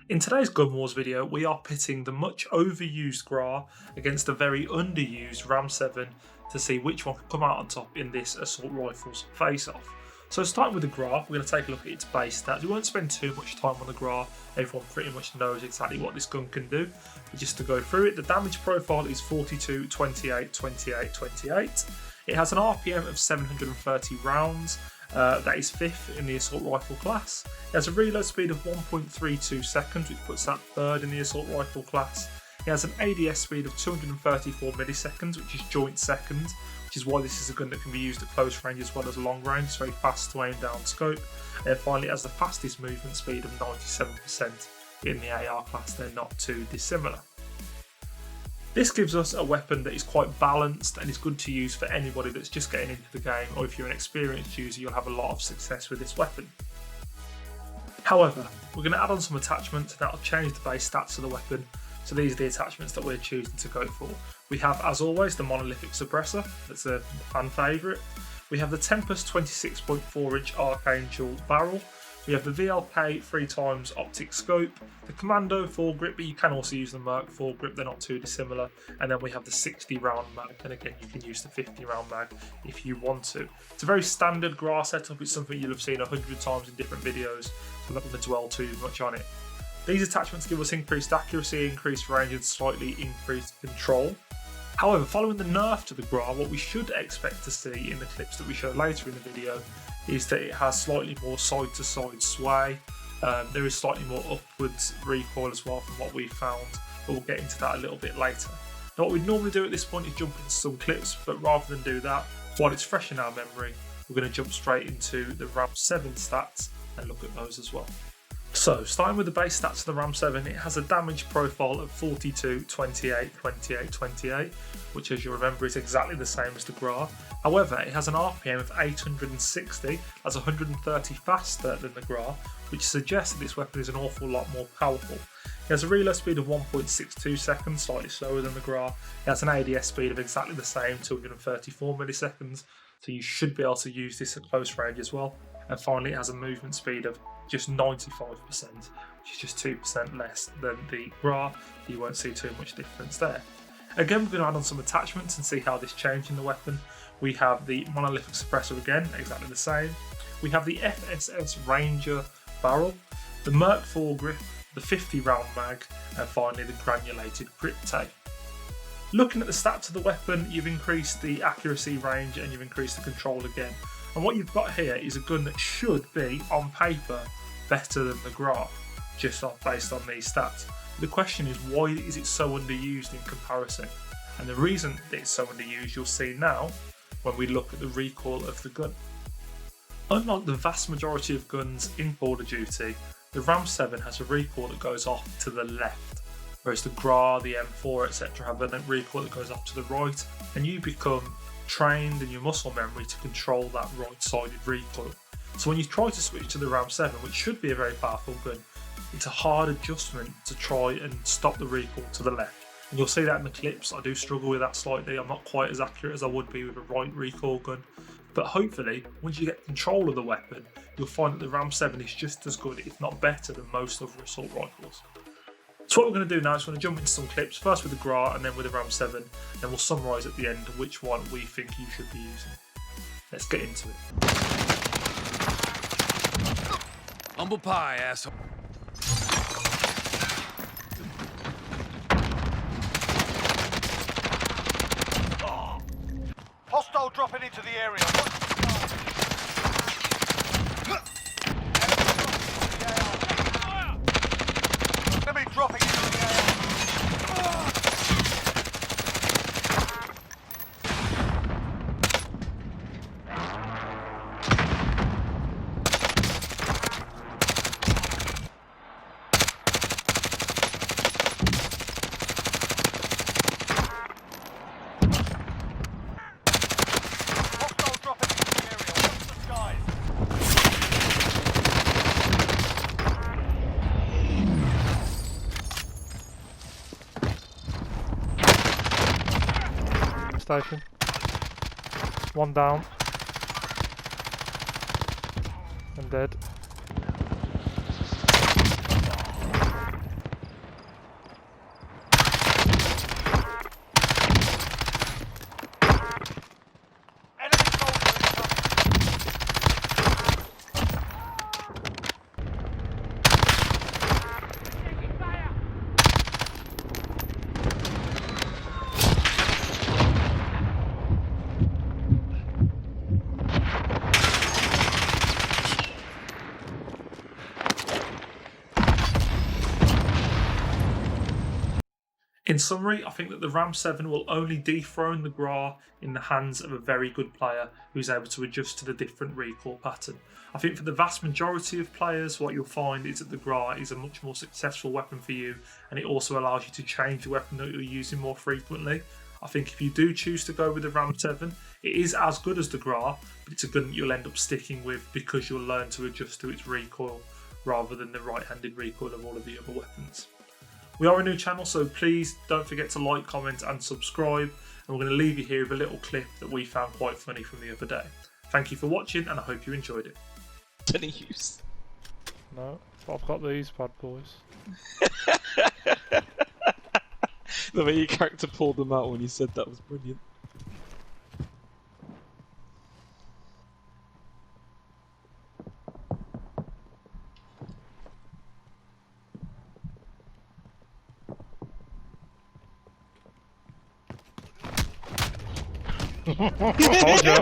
In today's Gun Wars video, we are pitting the much overused Grau against the very underused Ram 7 to see which one can come out on top in this assault rifles face-off. So starting with the Grau, we're going to take a look at its base stats. We won't spend too much time on the Grau, everyone pretty much knows exactly what this gun can do. But just to go through it, the damage profile is 42, 28, 28, 28. It has an RPM of 730 rounds. That is 5th in the assault rifle class. It has a reload speed of 1.32 seconds, which puts that 3rd in the assault rifle class. It has an ADS speed of 234 milliseconds, which is joint 2nd, which is why this is a gun that can be used at close range as well as long range. It's very fast to aim down scope. And finally, it has the fastest movement speed of 97% in the AR class. They're not too dissimilar. This gives us a weapon that is quite balanced and is good to use for anybody that's just getting into the game, or if you're an experienced user, you'll have a lot of success with this weapon. However, we're going to add on some attachments that will change the base stats of the weapon, so these are the attachments that we're choosing to go for. We have, as always, the monolithic suppressor, that's a fan favourite. We have the Tempest 26.4 inch Archangel barrel. We have the VLK 3x optic scope, the Commando foregrip, but you can also use the Merc foregrip, they're not too dissimilar. And then we have the 60 round mag, and again you can use the 50 round mag if you want to. It's a very standard Grau setup, it's something you'll have seen 100 times in different videos, so I'm not going to dwell too much on it. These attachments give us increased accuracy, increased range and slightly increased control. However, following the nerf to the Grau, what we should expect to see in the clips that we show later in the video is that it has slightly more side-to-side sway. There is slightly more upwards recoil as well from what we've found, but we'll get into that a little bit later. Now, what we'd normally do at this point is jump into some clips, but rather than do that, while it's fresh in our memory, we're going to jump straight into the Ram 7 stats and look at those as well. So, starting with the base stats of the Ram 7, it has a damage profile of 42, 28, 28, 28, which as you remember is exactly the same as the Grau. However, it has an RPM of 860, that's 130 faster than the Grau, which suggests that this weapon is an awful lot more powerful. It has a reload speed of 1.62 seconds, slightly slower than the Grau. It has an ADS speed of exactly the same, 234 milliseconds, so you should be able to use this at close range as well. And finally, it has a movement speed of just 95%, which is just 2% less than the Grau. You won't see too much difference there. Again, we're going to add on some attachments and see how this changes in the weapon. We have the monolithic suppressor again, exactly the same. We have the FSS Ranger barrel, the Merc foregrip, the 50 round mag, and finally the granulated grip tape. Looking at the stats of the weapon, you've increased the accuracy range and you've increased the control again. And what you've got here is a gun that should be, on paper, better than the Grau, just based on these stats. The question is, why is it so underused in comparison? And the reason that it's so underused you'll see now when we look at the recoil of the gun. Unlike the vast majority of guns in Call of Duty, the Ram 7 has a recoil that goes off to the left, whereas the Grau, the M4, etc. have a recoil that goes off to the right, and you become trained in your muscle memory to control that right-sided recoil. So when you try to switch to the Ram 7, which should be a very powerful gun, it's a hard adjustment to try and stop the recoil to the left. And you'll see that in the clips. I do struggle with that slightly. I'm not quite as accurate as I would be with a right recoil gun. But hopefully, once you get control of the weapon, you'll find that the Ram 7 is just as good, if not better, than most other assault rifles. So what we're going to do now is we're going to jump into some clips, first with the Grau and then with the Ram 7, then we'll summarise at the end which one we think you should be using. Let's get into it. Humble pie, asshole. Hostile dropping into the area. Enemy dropping into the area. Hostile dropping into the area. Watch the skies. Station. One down. And dead. In summary, I think that the Ram 7 will only dethrone the Grau in the hands of a very good player who's able to adjust to the different recoil pattern. I think for the vast majority of players, what you'll find is that the Grau is a much more successful weapon for you, and it also allows you to change the weapon that you're using more frequently. I think if you do choose to go with the Ram 7, it is as good as the Grau, but it's a gun that you'll end up sticking with because you'll learn to adjust to its recoil rather than the right-handed recoil of all of the other weapons. We are a new channel, so please don't forget to like, comment and subscribe, and we're going to leave you here with a little clip that we found quite funny from the other day. Thank you for watching, and I hope you enjoyed it. Any use? No, but I've got these bad boys. The way your character pulled them out when you said that was brilliant. Told ya.